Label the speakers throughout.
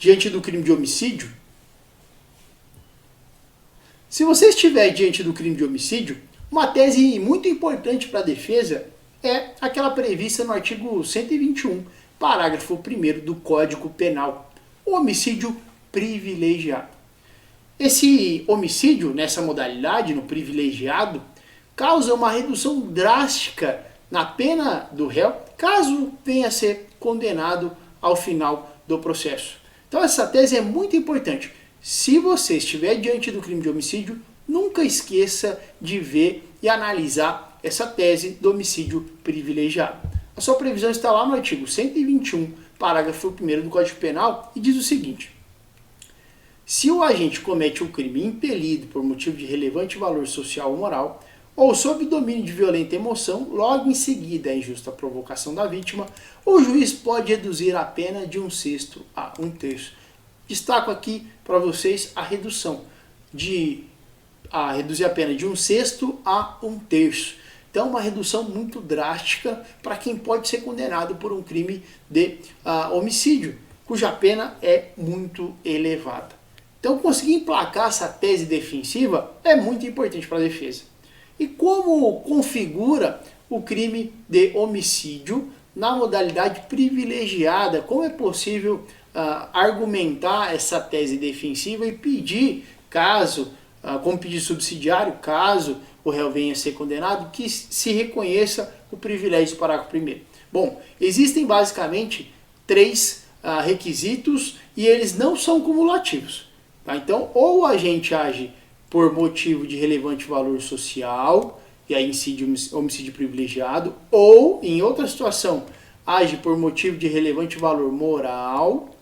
Speaker 1: diante do crime de homicídio? Se você estiver diante do crime de homicídio, uma tese muito importante para a defesa é aquela prevista no artigo 121, parágrafo 1º do Código Penal, o homicídio privilegiado. Esse homicídio, nessa modalidade, no privilegiado, causa uma redução drástica na pena do réu, caso venha a ser condenado ao final do processo. Então essa tese é muito importante. Se você estiver diante do crime de homicídio, nunca esqueça de ver e analisar essa tese do homicídio privilegiado. A sua previsão está lá no artigo 121, parágrafo 1º do Código Penal, e diz o seguinte: se o agente comete um crime impelido por motivo de relevante valor social ou moral, ou sob domínio de violenta emoção, logo em seguida a injusta provocação da vítima, o juiz pode reduzir a pena de 1/6 a 1/3. Destaco aqui para vocês a redução reduzir a pena de 1/6 a 1/3. Então, uma redução muito drástica para quem pode ser condenado por um crime de homicídio, cuja pena é muito elevada. Então, conseguir emplacar essa tese defensiva é muito importante para a defesa. E como configura o crime de homicídio na modalidade privilegiada? Como é possível argumentar essa tese defensiva e pedir, como pedido subsidiário, caso o réu venha a ser condenado, que se reconheça o privilégio do parágrafo 1º? Bom, existem basicamente 3 requisitos e eles não são cumulativos. Tá? Então, ou o agente age por motivo de relevante valor social, e aí incide homicídio privilegiado, ou, em outra situação, age por motivo de relevante valor moral,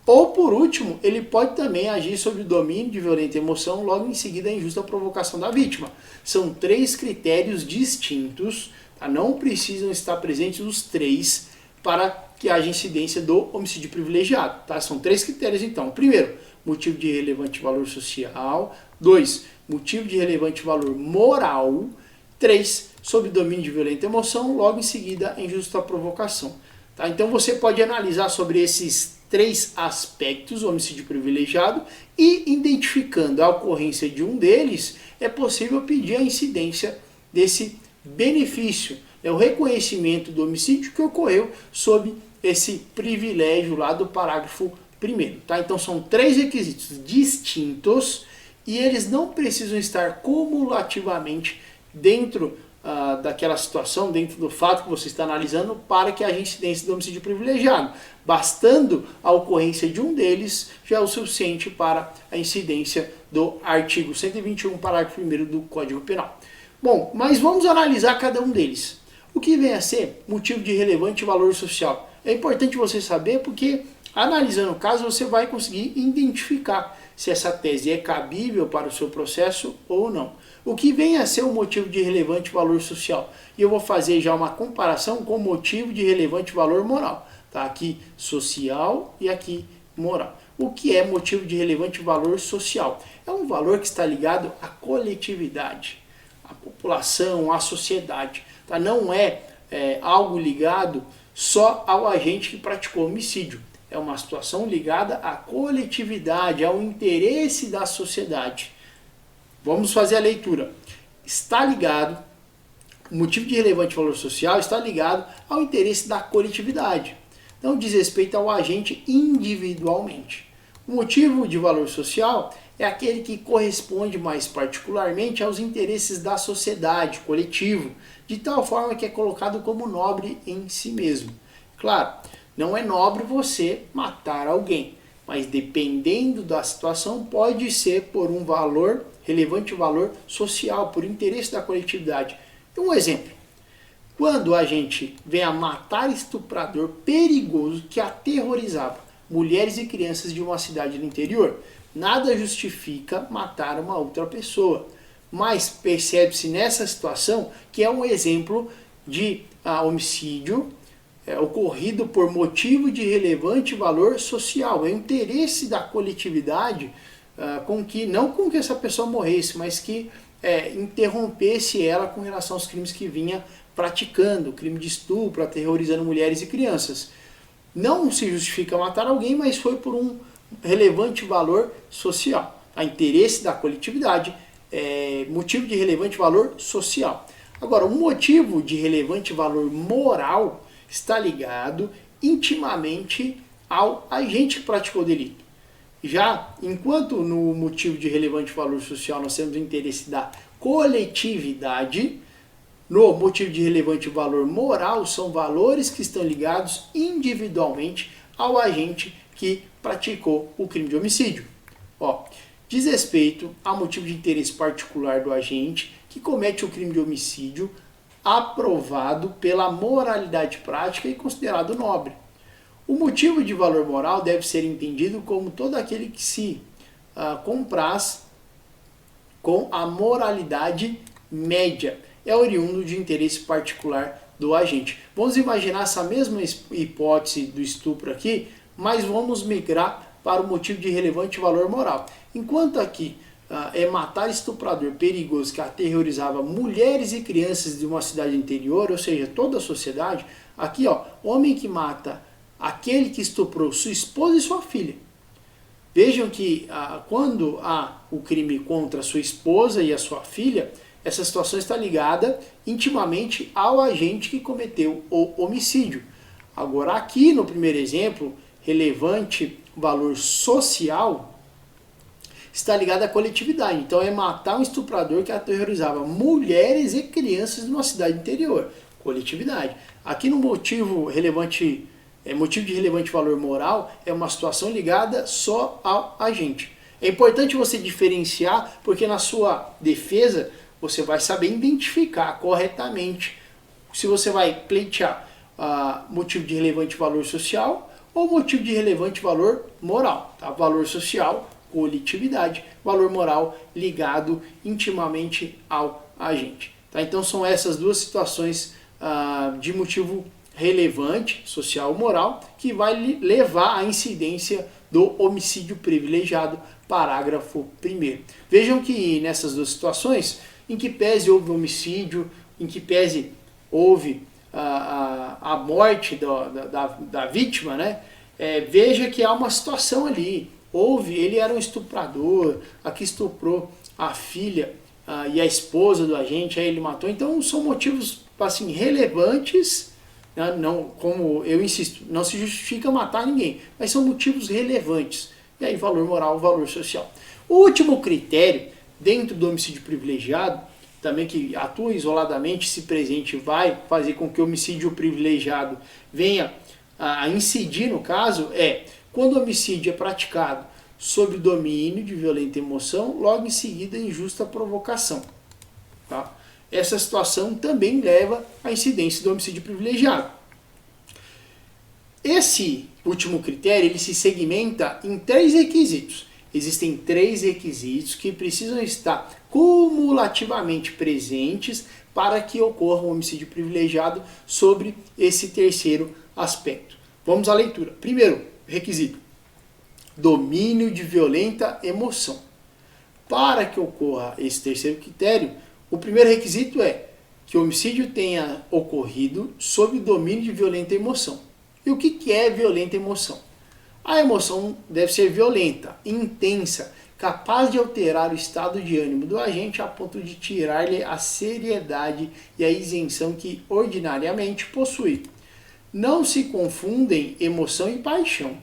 Speaker 1: ou, por último, ele pode também agir sob o domínio de violenta emoção, logo em seguida a injusta provocação da vítima. São 3 critérios distintos, tá? Não precisam estar presentes os 3 para que haja incidência do homicídio privilegiado. Tá? São 3 critérios, então. Primeiro, motivo de relevante valor social. 2, motivo de relevante valor moral. 3, sob domínio de violenta emoção, logo em seguida a injusta provocação. Tá? Então você pode analisar sobre esses 3 aspectos, o homicídio privilegiado, e identificando a ocorrência de um deles, é possível pedir a incidência desse benefício, o reconhecimento do homicídio que ocorreu sob esse privilégio lá do parágrafo 1º. Tá? Então são 3 requisitos distintos e eles não precisam estar cumulativamente dentro daquela situação, dentro do fato que você está analisando, para que haja incidência do homicídio privilegiado. Bastando a ocorrência de um deles, já é o suficiente para a incidência do artigo 121, parágrafo 1º do Código Penal. Bom, mas vamos analisar cada um deles. O que vem a ser motivo de relevante valor social? É importante você saber porque, analisando o caso, você vai conseguir identificar se essa tese é cabível para o seu processo ou não. O que vem a ser o motivo de relevante valor social? E eu vou fazer já uma comparação com o motivo de relevante valor moral. Tá? Aqui social e aqui moral. O que é motivo de relevante valor social? É um valor que está ligado à coletividade, à população, à sociedade. Tá? Não é algo ligado só ao agente que praticou homicídio. É uma situação ligada à coletividade, ao interesse da sociedade. Vamos fazer a leitura. Está ligado, o motivo de relevante valor social está ligado ao interesse da coletividade. Não diz respeito ao agente individualmente. O motivo de valor social é aquele que corresponde mais particularmente aos interesses da sociedade, coletivo, de tal forma que é colocado como nobre em si mesmo. Claro, não é nobre você matar alguém, mas dependendo da situação pode ser por um valor, relevante valor social, por interesse da coletividade. Um exemplo, quando a gente vem a matar estuprador perigoso que aterrorizava mulheres e crianças de uma cidade do interior, nada justifica matar uma outra pessoa, mas percebe-se nessa situação que é um exemplo de homicídio ocorrido por motivo de relevante valor social, é o interesse da coletividade não com que essa pessoa morresse, mas que interrompesse ela com relação aos crimes que vinha praticando, crime de estupro, aterrorizando mulheres e crianças. Não se justifica matar alguém, mas foi por relevante valor social. A interesse da coletividade é motivo de relevante valor social. Agora, um motivo de relevante valor moral está ligado intimamente ao agente que praticou o delito. Já, enquanto no motivo de relevante valor social nós temos o interesse da coletividade, no motivo de relevante valor moral são valores que estão ligados individualmente ao agente que praticou o crime de homicídio. Diz respeito a motivo de interesse particular do agente que comete o crime de homicídio aprovado pela moralidade prática e considerado nobre. O motivo de valor moral deve ser entendido como todo aquele que se compraz com a moralidade média. É oriundo de interesse particular do agente. Vamos imaginar essa mesma hipótese do estupro aqui, mas vamos migrar para o motivo de relevante valor moral. Enquanto aqui é matar estuprador perigoso que aterrorizava mulheres e crianças de uma cidade interior, ou seja, toda a sociedade, aqui homem que mata aquele que estuprou sua esposa e sua filha. Vejam que quando há o crime contra a sua esposa e a sua filha, essa situação está ligada intimamente ao agente que cometeu o homicídio. Agora aqui no primeiro exemplo, relevante valor social está ligado à coletividade. Então é matar um estuprador que aterrorizava mulheres e crianças de uma cidade interior. Coletividade. Aqui no motivo de relevante valor moral é uma situação ligada só ao agente. É importante você diferenciar, porque na sua defesa você vai saber identificar corretamente se você vai pleitear motivo de relevante valor social ou motivo de relevante valor moral. Tá? Valor social, coletividade, valor moral ligado intimamente ao agente. Tá? Então são essas duas situações de motivo relevante, social ou moral, que vai levar à incidência do homicídio privilegiado, parágrafo 1º. Vejam que nessas duas situações, em que pese houve homicídio, em que pese houve a morte da vítima, né? Veja que há uma situação ali. Ele era um estuprador, aqui estuprou a filha e a esposa do agente, aí ele matou. Então são motivos assim, relevantes, né? Não, como eu insisto, não se justifica matar ninguém, mas são motivos relevantes. E aí valor moral, valor social. O último critério dentro do homicídio privilegiado, também que atua isoladamente, se presente, vai fazer com que o homicídio privilegiado venha a incidir no caso, quando o homicídio é praticado sob o domínio de violenta emoção, logo em seguida injusta provocação. Tá? Essa situação também leva à incidência do homicídio privilegiado. Esse último critério ele se segmenta em 3 requisitos. Existem 3 requisitos que precisam estar cumulativamente presentes para que ocorra um homicídio privilegiado sobre esse terceiro aspecto. Vamos à leitura. Primeiro requisito: domínio de violenta emoção. Para que ocorra esse terceiro critério, o primeiro requisito é que o homicídio tenha ocorrido sob o domínio de violenta emoção. E o que é violenta emoção? A emoção deve ser violenta, intensa, capaz de alterar o estado de ânimo do agente a ponto de tirar-lhe a seriedade e a isenção que ordinariamente possui. Não se confundem emoção e paixão,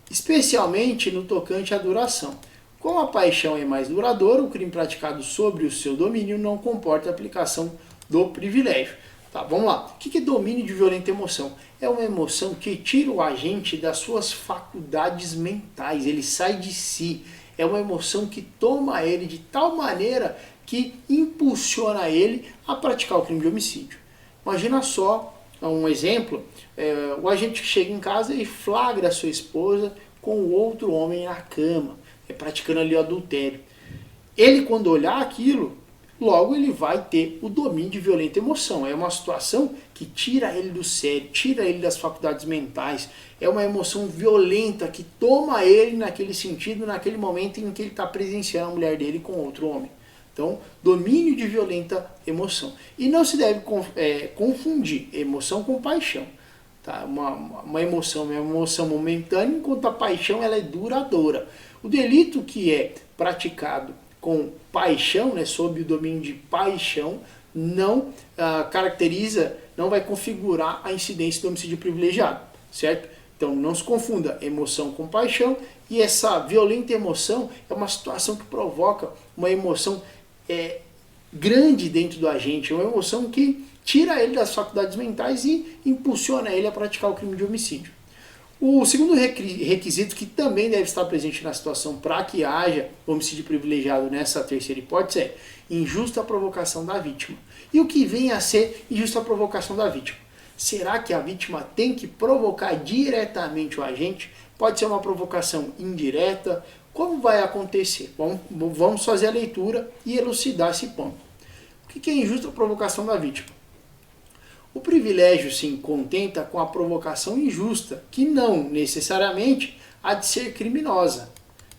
Speaker 1: especialmente no tocante à duração. Como a paixão é mais duradoura, o crime praticado sobre o seu domínio não comporta a aplicação do privilégio. Tá, vamos lá. O que é domínio de violenta emoção? É uma emoção que tira o agente das suas faculdades mentais, ele sai de si. É uma emoção que toma ele de tal maneira que impulsiona ele a praticar o crime de homicídio. Imagina só um exemplo, o agente chega em casa e flagra a sua esposa com outro homem na cama, praticando ali o adultério. Ele, quando olhar aquilo, logo ele vai ter o domínio de violenta emoção. É uma situação que tira ele do sério, tira ele das faculdades mentais. É uma emoção violenta que toma ele naquele sentido, naquele momento em que ele está presenciando a mulher dele com outro homem. Então, domínio de violenta emoção. E não se deve confundir emoção com paixão. tá? Uma emoção, uma emoção momentânea, enquanto a paixão ela é duradoura. O delito que é praticado com paixão, né, sob o domínio de paixão, não caracteriza, não vai configurar a incidência do homicídio privilegiado, certo? Então não se confunda emoção com paixão, e essa violenta emoção é uma situação que provoca uma emoção grande dentro do agente, uma emoção que tira ele das faculdades mentais e impulsiona ele a praticar o crime de homicídio. O segundo requisito que também deve estar presente na situação para que haja homicídio privilegiado nessa terceira hipótese é injusta provocação da vítima. E o que vem a ser injusta provocação da vítima? Será que a vítima tem que provocar diretamente o agente? Pode ser uma provocação indireta? Como vai acontecer? Vamos fazer a leitura e elucidar esse ponto. O que é injusta provocação da vítima? O privilégio se contenta com a provocação injusta, que não necessariamente há de ser criminosa.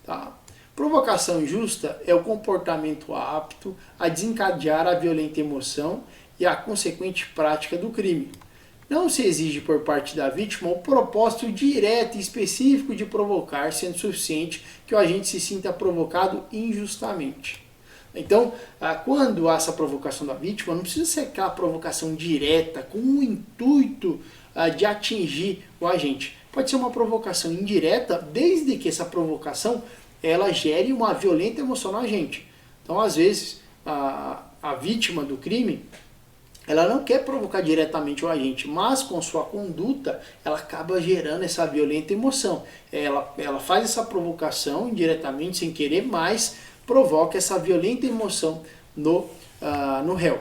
Speaker 1: Tá? Provocação injusta é o comportamento apto a desencadear a violenta emoção e a consequente prática do crime. Não se exige por parte da vítima o propósito direto e específico de provocar, sendo suficiente que o agente se sinta provocado injustamente. Então, quando há essa provocação da vítima, não precisa ser aquela provocação direta, com o intuito de atingir o agente. Pode ser uma provocação indireta, desde que essa provocação ela gere uma violenta emoção no agente. Então, às vezes, a vítima do crime, ela não quer provocar diretamente o agente, mas com sua conduta, ela acaba gerando essa violenta emoção. Ela faz essa provocação indiretamente, sem querer, mas provoca essa violenta emoção no réu.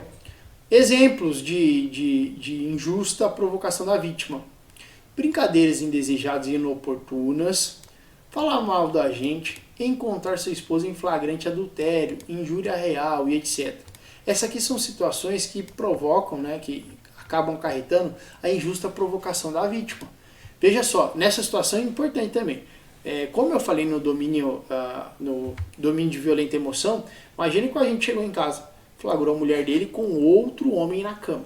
Speaker 1: Exemplos de injusta provocação da vítima: brincadeiras indesejadas e inoportunas, falar mal da gente, encontrar sua esposa em flagrante adultério, injúria real e etc. Essas aqui são situações que provocam, né, que acabam acarretando a injusta provocação da vítima. Veja só, nessa situação é importante também. Como eu falei no domínio de violenta emoção, imagine que a gente chegou em casa, flagrou a mulher dele com outro homem na cama.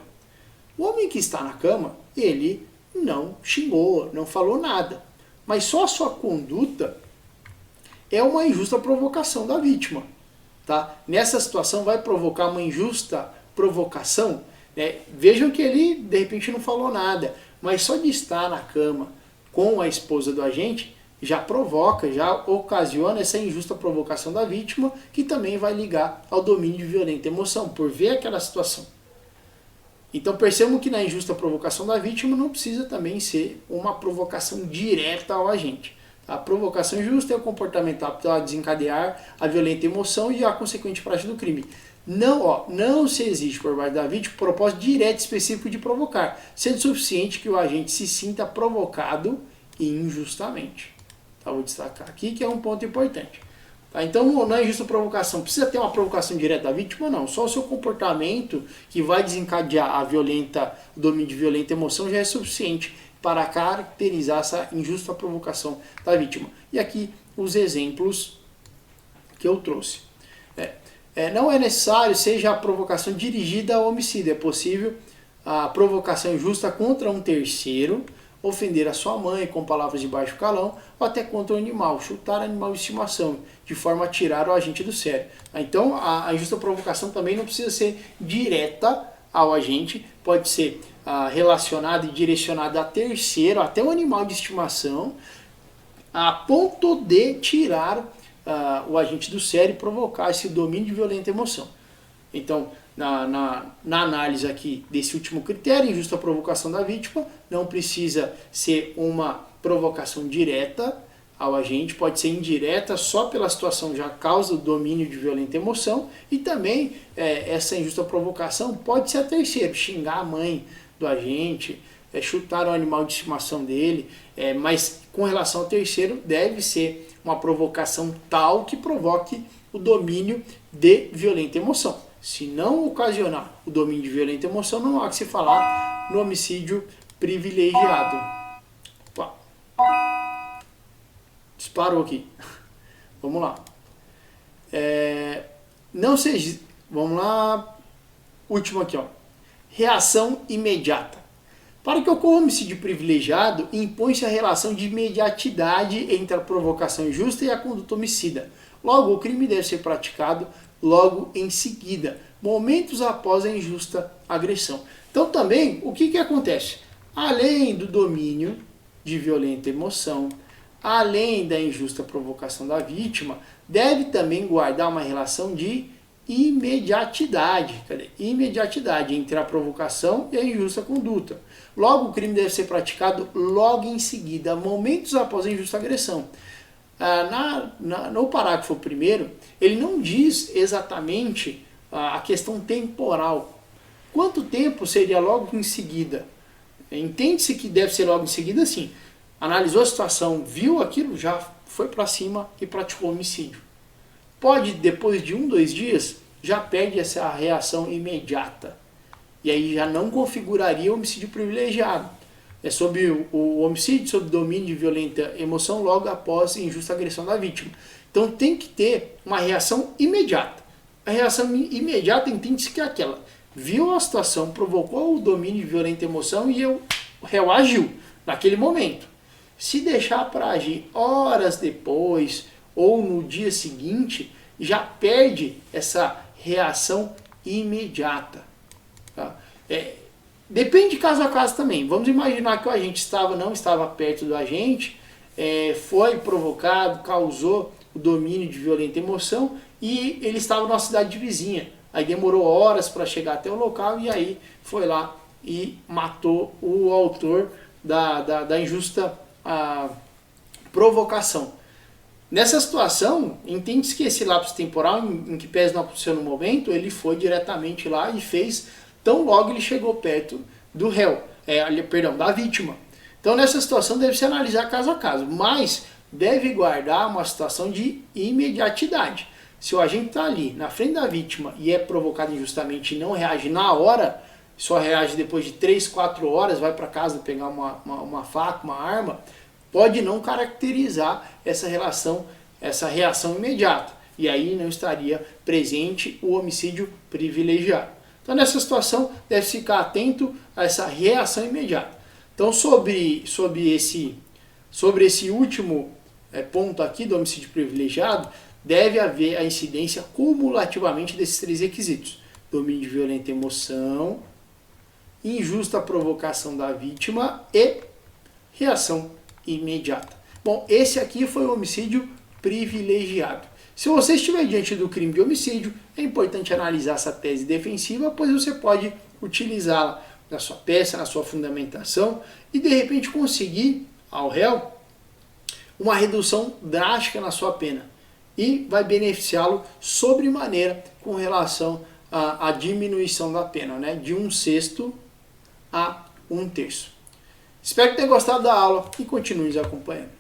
Speaker 1: O homem que está na cama, ele não xingou, não falou nada, mas só a sua conduta é uma injusta provocação da vítima. Tá? Nessa situação vai provocar uma injusta provocação, né? Vejam que ele de repente não falou nada, mas só de estar na cama com a esposa do agente já provoca, já ocasiona essa injusta provocação da vítima, que também vai ligar ao domínio de violenta emoção, por ver aquela situação. Então percebam que na injusta provocação da vítima não precisa também ser uma provocação direta ao agente. A provocação injusta é o comportamento apto a desencadear a violenta emoção e a consequente prática do crime. Não se exige por parte da vítima propósito direto e específico de provocar, sendo suficiente que o agente se sinta provocado injustamente. Tá, vou destacar aqui que é um ponto importante. Tá, então, na injusta provocação, precisa ter uma provocação direta da vítima? Não. Só o seu comportamento que vai desencadear o domínio de violenta emoção já é suficiente para caracterizar essa injusta provocação da vítima. E aqui os exemplos que eu trouxe. Não é necessário seja a provocação dirigida ao homicídio. É possível a provocação injusta contra um terceiro, ofender a sua mãe com palavras de baixo calão, ou até contra o animal, chutar animal de estimação, de forma a tirar o agente do sério. Então, a injusta provocação também não precisa ser direta ao agente, pode ser relacionada e direcionada a terceiro, até um animal de estimação, a ponto de tirar o agente do sério e provocar esse domínio de violenta emoção. Então, na análise aqui desse último critério, injusta provocação da vítima, não precisa ser uma provocação direta ao agente, pode ser indireta só pela situação já causa o domínio de violenta emoção, e também essa injusta provocação pode ser a terceiro, xingar a mãe do agente, chutar o animal de estimação dele, mas com relação ao terceiro deve ser uma provocação tal que provoque o domínio de violenta emoção. Se não ocasionar o domínio de violenta emoção, não há que se falar no homicídio privilegiado. Opa. Disparou aqui. Vamos lá. Vamos lá. Último aqui, ó. Reação imediata. Para que ocorra homicídio privilegiado, impõe-se a relação de imediatidade entre a provocação injusta e a conduta homicida. Logo, o crime deve ser praticado logo em seguida, momentos após a injusta agressão. Então também, o que acontece? Além do domínio de violenta emoção, além da injusta provocação da vítima, deve também guardar uma relação de imediatidade entre a provocação e a injusta conduta. Logo, o crime deve ser praticado logo em seguida, momentos após a injusta agressão. No parágrafo 1º, ele não diz exatamente a questão temporal. Quanto tempo seria logo em seguida? Entende-se que deve ser logo em seguida, assim. Analisou a situação, viu aquilo, já foi para cima e praticou homicídio. Pode, depois de 1, 2 dias, já perde essa reação imediata. E aí já não configuraria homicídio privilegiado. É sobre o homicídio, sob domínio de violenta emoção logo após injusta agressão da vítima. Então tem que ter uma reação imediata. A reação imediata entende-se que é aquela. Viu a situação, provocou o domínio de violenta emoção e o réu agiu naquele momento. Se deixar para agir horas depois ou no dia seguinte, já perde essa reação imediata. Tá? Depende de caso a caso também. Vamos imaginar que o agente não estava perto do agente, foi provocado, causou o domínio de violenta emoção e ele estava numa cidade vizinha. Aí demorou horas para chegar até o local e aí foi lá e matou o autor da injusta provocação. Nessa situação, entende-se que esse lapso temporal, em que pese não aconteceu no momento, ele foi diretamente lá e fez, tão logo ele chegou perto do réu, da vítima. Então nessa situação deve-se analisar caso a caso, mas deve guardar uma situação de imediatidade. Se o agente está ali, na frente da vítima, e é provocado injustamente e não reage na hora, só reage depois de 3, 4 horas, vai para casa pegar uma faca, uma arma, pode não caracterizar essa reação imediata. E aí não estaria presente o homicídio privilegiado. Então nessa situação deve ficar atento a essa reação imediata. Então sobre esse último ponto aqui do homicídio privilegiado, deve haver a incidência cumulativamente desses 3 requisitos. Domínio de violenta emoção, injusta provocação da vítima e reação imediata. Bom, esse aqui foi o homicídio privilegiado. Se você estiver diante do crime de homicídio, é importante analisar essa tese defensiva, pois você pode utilizá-la na sua peça, na sua fundamentação e de repente conseguir ao réu uma redução drástica na sua pena e vai beneficiá-lo sobremaneira com relação à diminuição da pena, né? De 1/6 a 1/3. Espero que tenham gostado da aula e continue nos acompanhando.